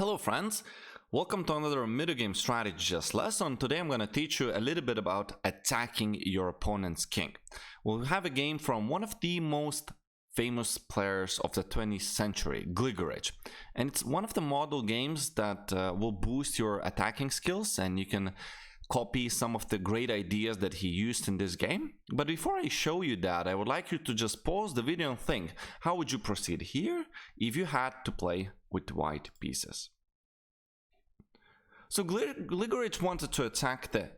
Hello friends, welcome to another Midgame Strategist lesson. Today I'm going to teach you a little bit about attacking your opponent's king. We'll have a game from one of the most famous players of the 20th century, Gligorich. And it's one of the model games that will boost your attacking skills, and you can copy some of the great ideas that he used in this game. But before I show you that, I would like you to just pause the video and think, how would you proceed here if you had to play with white pieces? So Gligorich wanted to attack the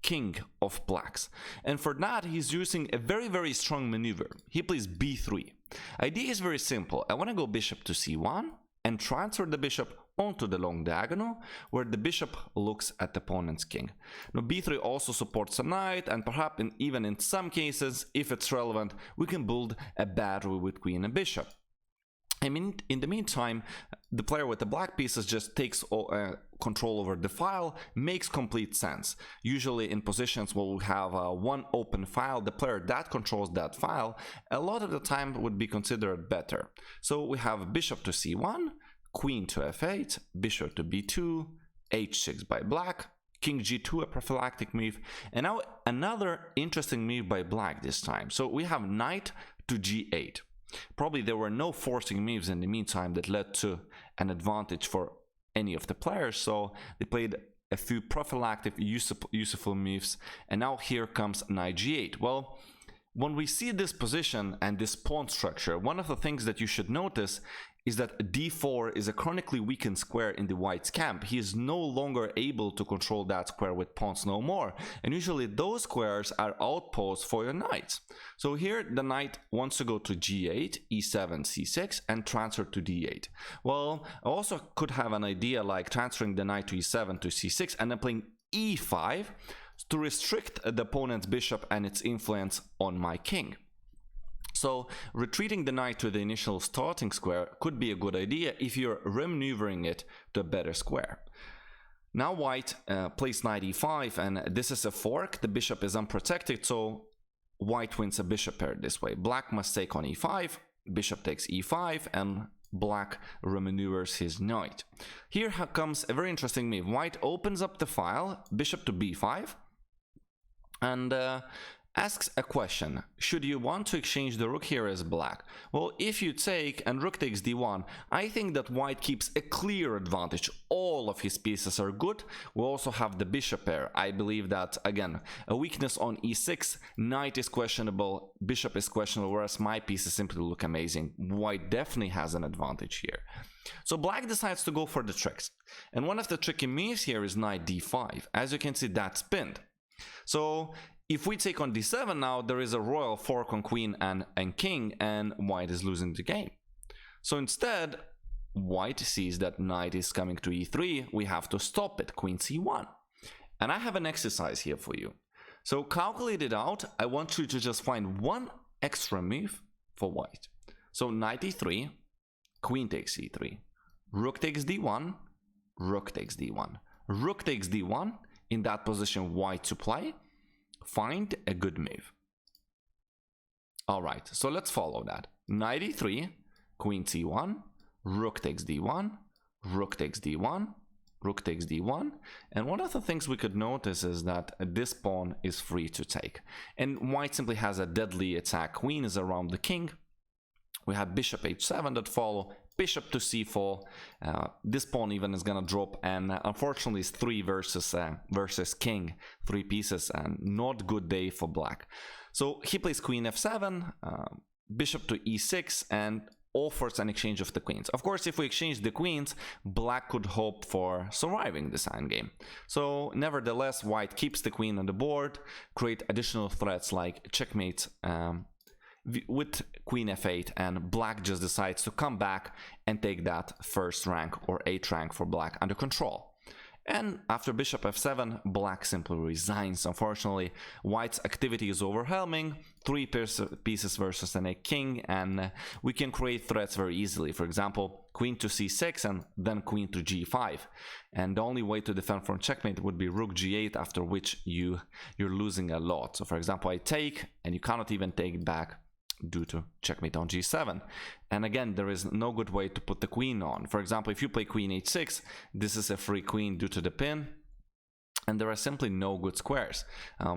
king of blacks, and for that he's using a very strong maneuver. He plays b3. Idea is very simple. I want to go bishop to c1 and transfer the bishop onto the long diagonal where the bishop looks at the opponent's king. Now b3 also supports a knight, and perhaps even in some cases, if it's relevant, we can build a battery with queen and bishop. I mean, in the meantime, the player with the black pieces just takes control over the file. Makes complete sense. Usually in positions where we have one open file, the player that controls that file a lot of the time would be considered better. So we have bishop to c1, queen to f8, bishop to b2, h6 by black, king g2, a prophylactic move, and now another interesting move by black this time. So we have knight to g8. Probably there were no forcing moves in the meantime that led to an advantage for any of the players, so they played a few prophylactic useful moves, and now here comes knight g8. Well, when we see this position and this pawn structure, one of the things that you should notice is that d4 is a chronically weakened square in the white's camp. He is no longer able to control that square with pawns no more, and usually those squares are outposts for your knights. So here the knight wants to go to g8, e7, c6 and transfer to d8. Well, I also could have an idea like transferring the knight to e7 to c6 and then playing e5 to restrict the opponent's bishop and its influence on my king. So retreating the knight to the initial starting square could be a good idea if you're remaneuvering it to a better square. Now white plays knight e5, and this is a fork. The bishop is unprotected, so white wins a bishop pair this way. Black must take on e5, bishop takes e5, and black remaneuvers his knight. Here comes a very interesting move. White opens up the file, bishop to b5, and asks a question. Should you want to exchange the rook here as black? Well, if you take and rook takes d1, I think that white keeps a clear advantage. All of his pieces are good. We also have the bishop pair. I believe that, again, a weakness on e6, knight is questionable, bishop is questionable, whereas my pieces simply look amazing. White definitely has an advantage here. So black decides to go for the tricks. And one of the tricky moves here is knight d5. As you can see, that's pinned. So if we take on d7 now, there is a royal fork on queen and king, and white is losing the game. So instead, white sees that knight is coming to e3, we have to stop it, queen c1. And I have an exercise here for you. So calculate it out. I want you to just find one extra move for white. So knight e3, queen takes e3, rook takes d1, rook takes d1, rook takes d1. In that position, white to play. Find a good move. Alright, so let's follow that. Knight e3, queen c1, rook takes d1, rook takes d1, rook takes d1. And one of the things we could notice is that this pawn is free to take. And white simply has a deadly attack. Queen is around the king. We have bishop h7 that follow, bishop to c4. This pawn even is gonna drop, and unfortunately it's 3 versus king, 3 pieces, and not good day for black. So he plays queen f7, bishop to e6, and offers an exchange of the queens. Of course, if we exchange the queens, black could hope for surviving this endgame. So nevertheless, white keeps the queen on the board, create additional threats like checkmate with queen f8, and black just decides to come back and take that first rank or 8th rank for black under control. And after bishop f7, black simply resigns. Unfortunately, white's activity is overwhelming, 3 pieces versus a king, and we can create threats very easily. For example, queen to c6 and then queen to g5. And the only way to defend from checkmate would be rook g8, after which you're losing a lot. So for example, I take, and you cannot even take back due to checkmate on g7. And again, there is no good way to put the queen on. For example, if you play queen h6, this is a free queen due to the pin, and there are simply no good squares.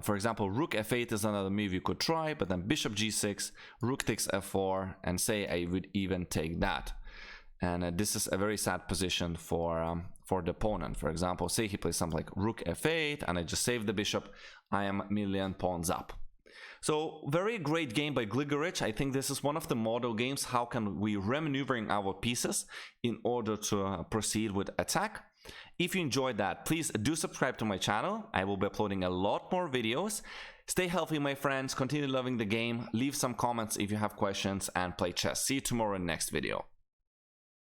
For example, rook f8 is another move you could try, but then bishop g6, rook takes f4, and say I would even take that. And this is a very sad position for the opponent. For example, say he plays something like rook f8, and I just save the bishop, I am a million pawns up. So very great game by Gligorich. I think this is one of the model games. How can we remaneuvering our pieces in order to proceed with attack? If you enjoyed that, please do subscribe to my channel. I will be uploading a lot more videos. Stay healthy, my friends. Continue loving the game. Leave some comments if you have questions, and play chess. See you tomorrow in the next video.